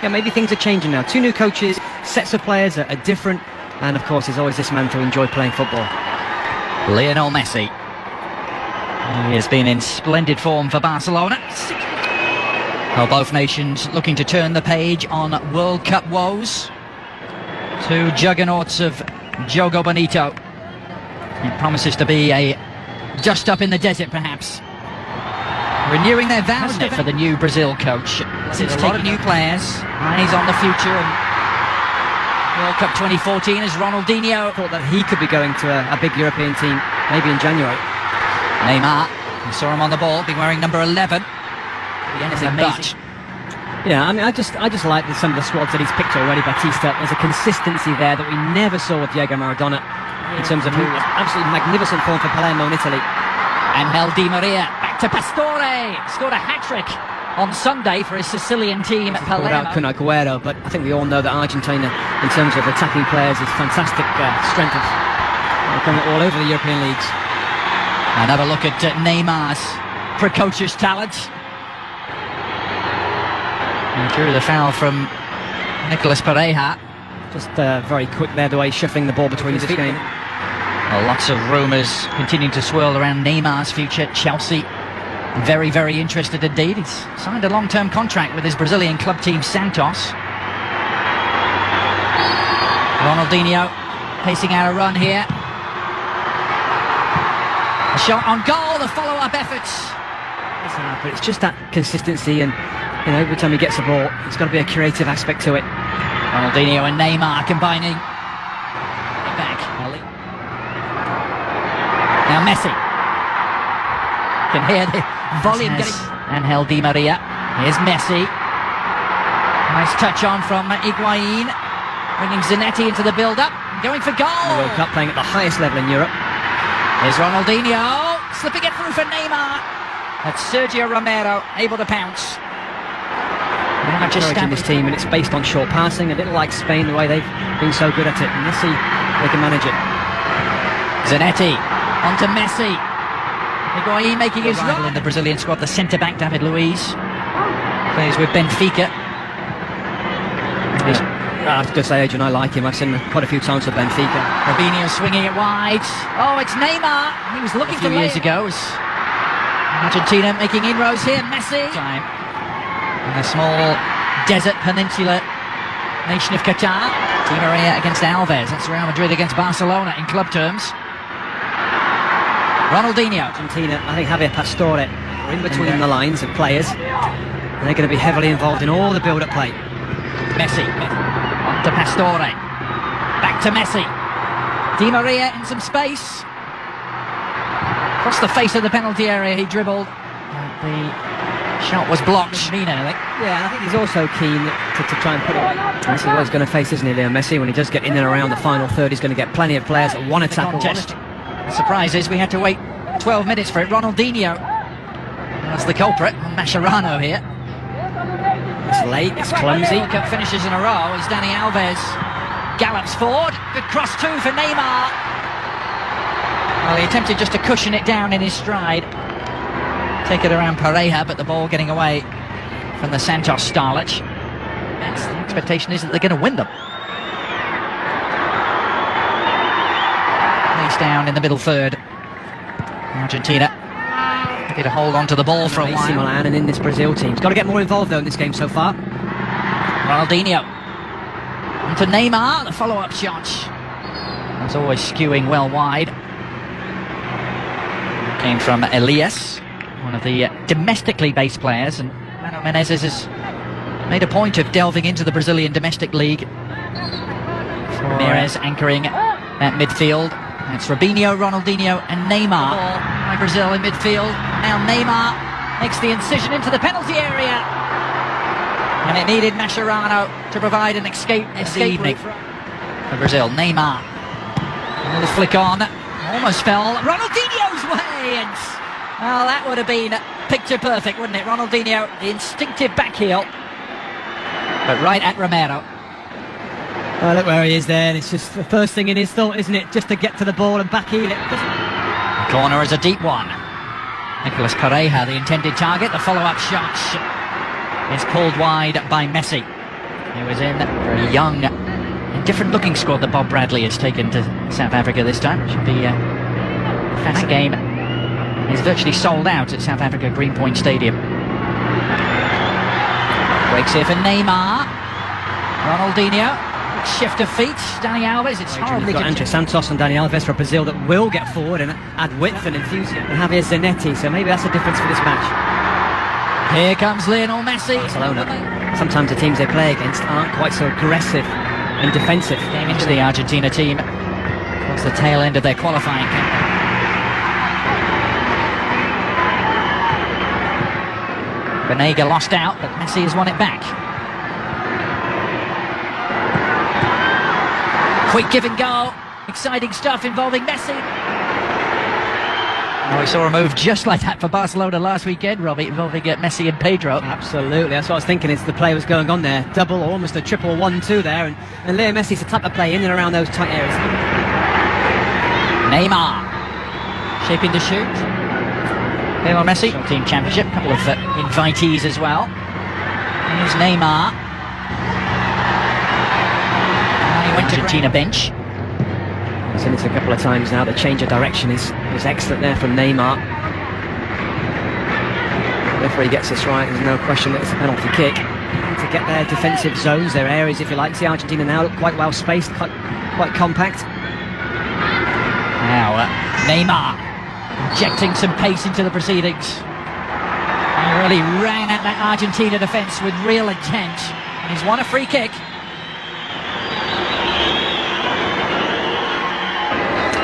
yeah, maybe things are changing now. Two new coaches, sets of players are different, and of course there's always this man to enjoy playing football. Lionel Messi. He has been in splendid form for Barcelona. Well, both nations looking to turn the page on World Cup woes. Two juggernauts of Jogo Bonito. It promises to be a dust up in the desert, perhaps. Renewing their vows for the new Brazil coach. Since taking new players, eyes on the future, and World Cup 2014 as Rolandinho. Thought that he could be going to a big European team, maybe in January. Neymar, we saw him on the ball, being wearing number 11. Be anything but. Yeah, I mean, I just like some of the squads that he's picked already. Batista, there's a consistency there that we never saw with Diego Maradona, in terms of who was absolutely magnificent form for Palermo in Italy. Angel Di Maria, back to Pastore, scored a hat-trick on Sunday for his Sicilian team at Palermo. Kun Aguero, but I think we all know that Argentina, in terms of attacking players, is fantastic strength of all over the European leagues. Another look at Neymar's precocious talent. And drew the foul from Nicolas Pereira. Just very quick there, the way he's shuffling the ball between his feet. Well, lots of rumours continuing to swirl around Neymar's future. Chelsea, very, very interested indeed. He's signed a long-term contract with his Brazilian club team Santos. Ronaldinho pacing out a run here. A shot on goal, the follow-up efforts. But it's just that consistency, and you know, every time he gets the ball, it's got to be a creative aspect to it. Ronaldinho and Neymar combining. Back. Now Messi. Can hear the volume getting. Angel Di Maria. Here's Messi. Nice touch on from Higuain. Bringing Zanetti into the build-up. Going for goal. The World Cup, playing at the highest level in Europe. Here's Ronaldinho. Slipping it through for Neymar. That's Sergio Romero, able to pounce. Just this team, and it's based on short passing, a little like Spain, the way they've been so good at it, and let's see if they can manage it. Zanetti onto Messi. Higuain making his run in the Brazilian squad. The centre-back David Luiz plays with Benfica. I have to say, Adrian, I like him. I've seen him quite a few times with Benfica. Robinho swinging it wide. Oh, it's Neymar. He was looking a few years ago. Argentina making inroads here. Messi. Time. In a small desert peninsula nation of Qatar. Di Maria against Alves. That's Real Madrid against Barcelona in club terms. Ronaldinho. Argentina, I think Javier Pastore are in between the lines of players. And they're going to be heavily involved in all the build-up play. Messi. On to Pastore. Back to Messi. Di Maria in some space. Across the face of the penalty area he dribbled. The shot was blocked. Yeah, and I think he's also keen to try and put it away. That's what he's going to face, isn't he, Leo Messi? When he does get in and around the final third, he's going to get plenty of players that want to tackle. The surprise is we had to wait 12 minutes for it. Ronaldinho, that's the culprit. Mascherano here. It's late, it's clumsy. Cup finishes in a row as Dani Alves gallops forward. Good cross too for Neymar. Well, he attempted just to cushion it down in his stride. Take it around Pereira, but the ball getting away from the Santos starlet. The expectation is that they're going to win them. Place down in the middle third. Argentina happy to hold on to the ball for a while. AC Milan and in this Brazil team. He's got to get more involved though in this game so far. Ronaldinho. Onto Neymar, the follow-up shot. As always skewing well wide. Came from Elias, one of the domestically based players, and Mano Menezes has made a point of delving into the Brazilian domestic league. Ramirez anchoring at midfield. It's Robinho, Ronaldinho and Neymar. By Brazil in midfield. Now Neymar makes the incision into the penalty area. And it needed Mascherano to provide an escape route for Brazil. Neymar. A little flick on. Almost fell Ronaldinho's way. And, well, that would have been picture perfect, wouldn't it? Ronaldinho, the instinctive back heel. But right at Romero. Oh, look where he is there. It's just the first thing in his thought, isn't it? Just to get to the ball and back heel it. The corner is a deep one. Nicolas Pereira, the intended target. The follow-up shot is pulled wide by Messi. He was in a very young and different looking squad that Bob Bradley has taken to South Africa this time. Should be a fast game. It's virtually sold out at South Africa Greenpoint Stadium. Breaks here for Neymar. Ronaldinho. Shift of feet. Dani Alves. It's horribly got Andre Santos and Dani Alves for Brazil that will get forward and add width and enthusiasm. And Javier Zanetti, so maybe that's the difference for this match. Here comes Lionel Messi. Barcelona. Sometimes the teams they play against aren't quite so aggressive and defensive. Came into the Argentina team towards the tail end of their qualifying campaign. Benega lost out, but Messi has won it back. Quick give and go. Exciting stuff involving Messi. Oh, we saw a move just like that for Barcelona last weekend, Robbie, involving Messi and Pedro. Absolutely, that's what I was thinking. It's the play was going on there. Double or almost a triple 1-2 there. And Leo Messi's the type of play in and around those tight areas. Neymar. Shaping to shoot. Lionel Messi. Team Championship. A couple of invitees as well. Here's Neymar. He went to Argentina bench. I've seen it a couple of times now. The change of direction is excellent there from Neymar. The referee gets this right. There's no question that it's a penalty kick. To get their defensive zones, their areas, if you like. See Argentina now look quite well spaced, quite compact. Now Neymar injecting some pace into the proceedings. He really ran at that Argentina defence with real intent. And he's won a free kick.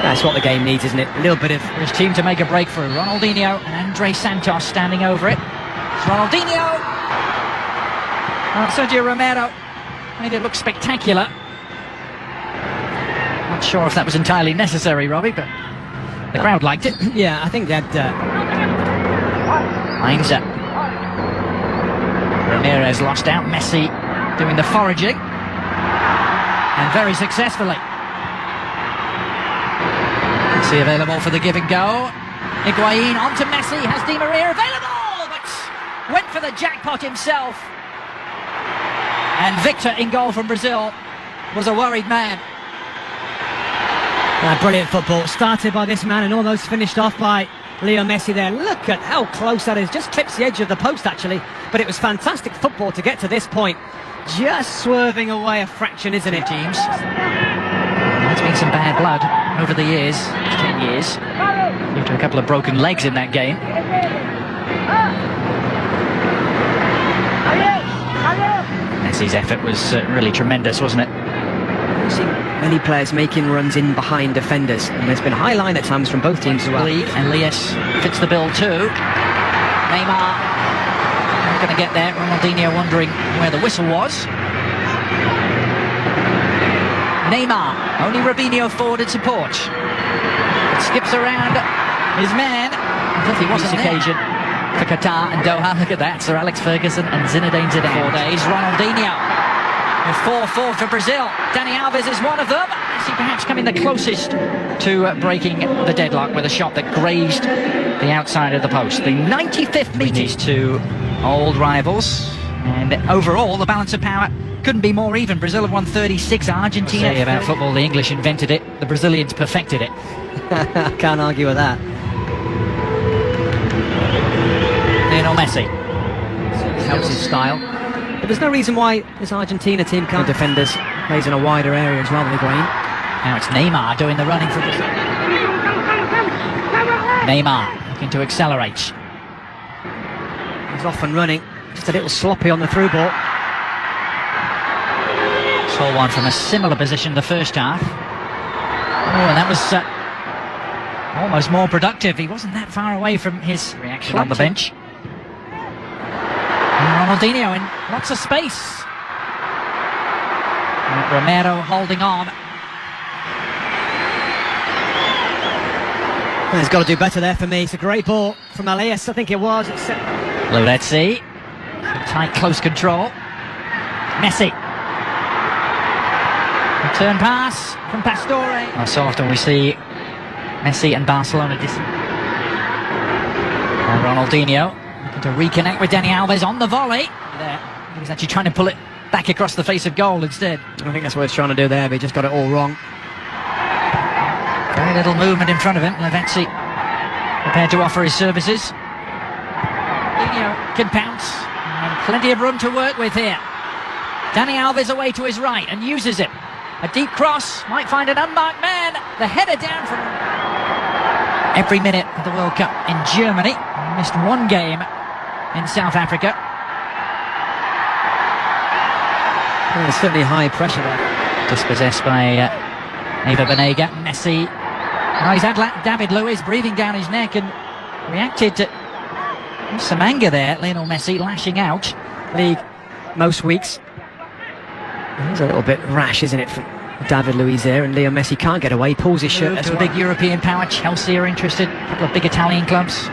That's what the game needs, isn't it? A little bit of... For his team to make a break for Ronaldinho and Andre Santos standing over it. It's Ronaldinho! Sergio Romero made it look spectacular. Not sure if that was entirely necessary, Robbie, but the crowd liked it. Yeah, I think that... Lines up. Ramirez lost out. Messi doing the foraging. And very successfully. Messi available for the give and go. Higuain onto Messi. Has Di Maria available, but went for the jackpot himself. And Victor in goal from Brazil was a worried man. Brilliant football. Started by this man and almost finished off by Leo Messi there. Look at how close that is. Just clips the edge of the post, actually. But it was fantastic football to get to this point. Just swerving away a fraction, isn't it, teams? There's been some bad blood over the years, 10 years, due to a couple of broken legs in that game. Messi's effort was really tremendous, wasn't it? I've seen many players making runs in behind defenders, and there's been a high line at times from both teams as well. And Elias fits the bill too. Neymar not going to get there. Ronaldinho wondering where the whistle was. Neymar, only Robinho forward in support. It skips around his man. As if he wasn't occasion for Qatar and Doha. Look at that, Sir Alex Ferguson and Zinedine Zidane. 4 days. Ronaldinho with 4-4 for Brazil. Dani Alves is one of them. Is he perhaps coming the closest to breaking the deadlock with a shot that grazed the outside of the post? The 95th metres to old rivals. And overall, the balance of power couldn't be more even. Brazil have won 36. Argentina. Say about football, the English invented it, the Brazilians perfected it. I can't argue with that. Lionel Messi. Helps his style. But there's no reason why this Argentina team can't defenders plays in a wider area as well, Higuain. Now it's Neymar doing the running for Brazil. Neymar looking to accelerate. He's off and running. Just a little sloppy on the through ball. Saw one from a similar position the first half. Oh, and that was almost more productive. He wasn't that far away from his reaction on the bench. And Ronaldinho in lots of space. And Romero holding on. Well, he's got to do better there for me. It's a great ball from Elias, I think it was. Let's see. Tight, close control. Messi. Return pass from Pastore. Oh, so often we see Messi and Barcelona and Ronaldinho looking to reconnect with Dani Alves on the volley. There, he was actually trying to pull it back across the face of goal instead. I think that's what he's trying to do there, but he just got it all wrong. Very little movement in front of him. Lavezzi prepared to offer his services. Can pounce, and plenty of room to work with here. Dani Alves away to his right and uses it. A deep cross, might find an unmarked man. The header down from every minute of the World Cup in Germany. He missed one game in South Africa. Well, there's certainly high pressure there. Dispossessed by Eva Banega. Messi. Now he's had David Luiz breathing down his neck and reacted to some anger there. Lionel Messi lashing out. League most weeks. It's a little bit rash, isn't it, from David Luiz there, and Leo Messi can't get away, pulls his shirt. As a big European power. Chelsea are interested, a couple of big Italian clubs.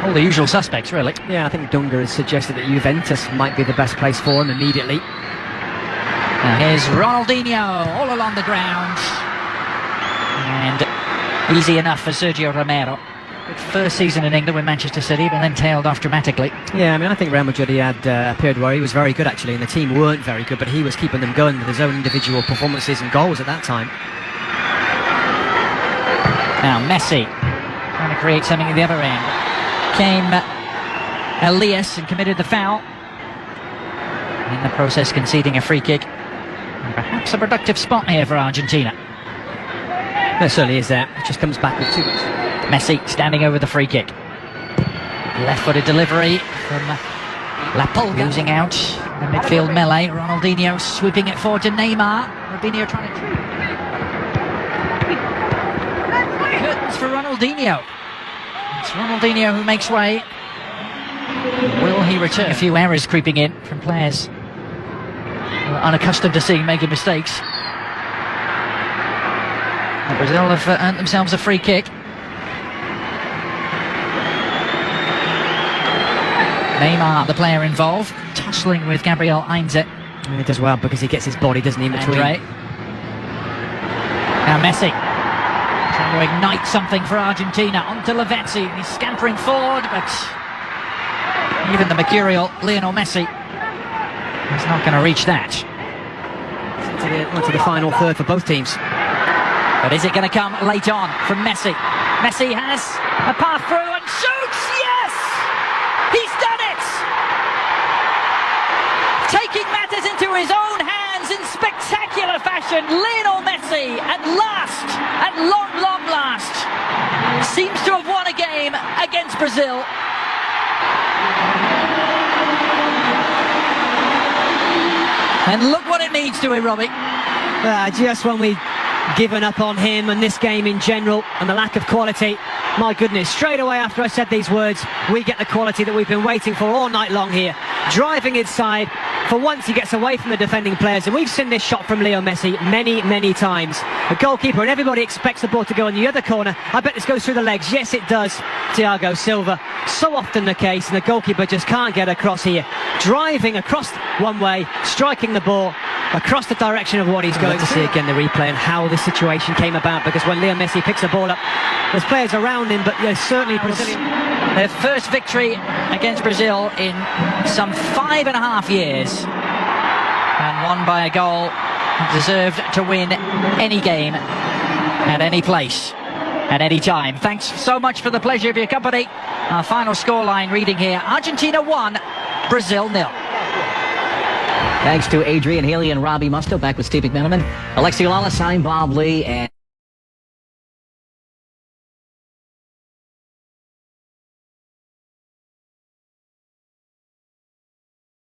All the usual suspects, really. Yeah, I think Dunga has suggested that Juventus might be the best place for him immediately. Now here's Rolandinho, all along the ground. And easy enough for Sergio Romero. Good first season in England with Manchester City, but then tailed off dramatically. Yeah, I mean, I think Real Madrid had a period where he was very good, actually, and the team weren't very good, but he was keeping them going with his own individual performances and goals at that time. Now Messi trying to create something at the other end. Came Elias and committed the foul. In the process, conceding a free kick. And perhaps a productive spot here for Argentina. There certainly is there. It just comes back with too much. Messi standing over the free kick. Left-footed delivery from La Pulga. Losing out the midfield melee. Ronaldinho sweeping it forward to Neymar. Robinho trying to... Curtains for Ronaldinho. It's Ronaldinho who makes way. Will he return? A few errors creeping in from players unaccustomed to seeing making mistakes. And Brazil have earned themselves a free kick. Neymar, the player involved, tussling with Gabriel Heinze. And he does well because he gets his body, doesn't he, in between. Now Messi trying to ignite something for Argentina. Onto Lavezzi. He's scampering forward, but even the mercurial Lionel Messi is not going to reach that. To the final third for both teams. But is it going to come late on from Messi? Messi has a path through and shoots! Yes! He's done it! Taking matters into his own hands in spectacular fashion, Lionel Messi at last, at long last, seems to have won a game against Brazil. And look what it means to him, Robbie. Just when we've given up on him and this game in general and the lack of quality, my goodness, straight away after I said these words, we get the quality that we've been waiting for all night long here. Driving inside, for once he gets away from the defending players, and we've seen this shot from Leo Messi many times. A goalkeeper, and everybody expects the ball to go in the other corner. I bet this goes through the legs. Yes, it does. Thiago Silva. So often the case, and the goalkeeper just can't get across here. Driving across one way, striking the ball across the direction of what he's going to see again the replay and how this situation came about, because when Leo Messi picks the ball up, there's players around him, but there's certainly Brazilian. Their first victory against Brazil in some 5.5 years, and won by a goal. Deserved to win any game at any place at any time. Thanks so much for the pleasure of your company. Our final scoreline reading here: Argentina 1, Brazil 0. Thanks to Adrian Haley and Robbie Musto. Back with Steve McMenamin, Alexi Lawless, I'm Bob Lee, and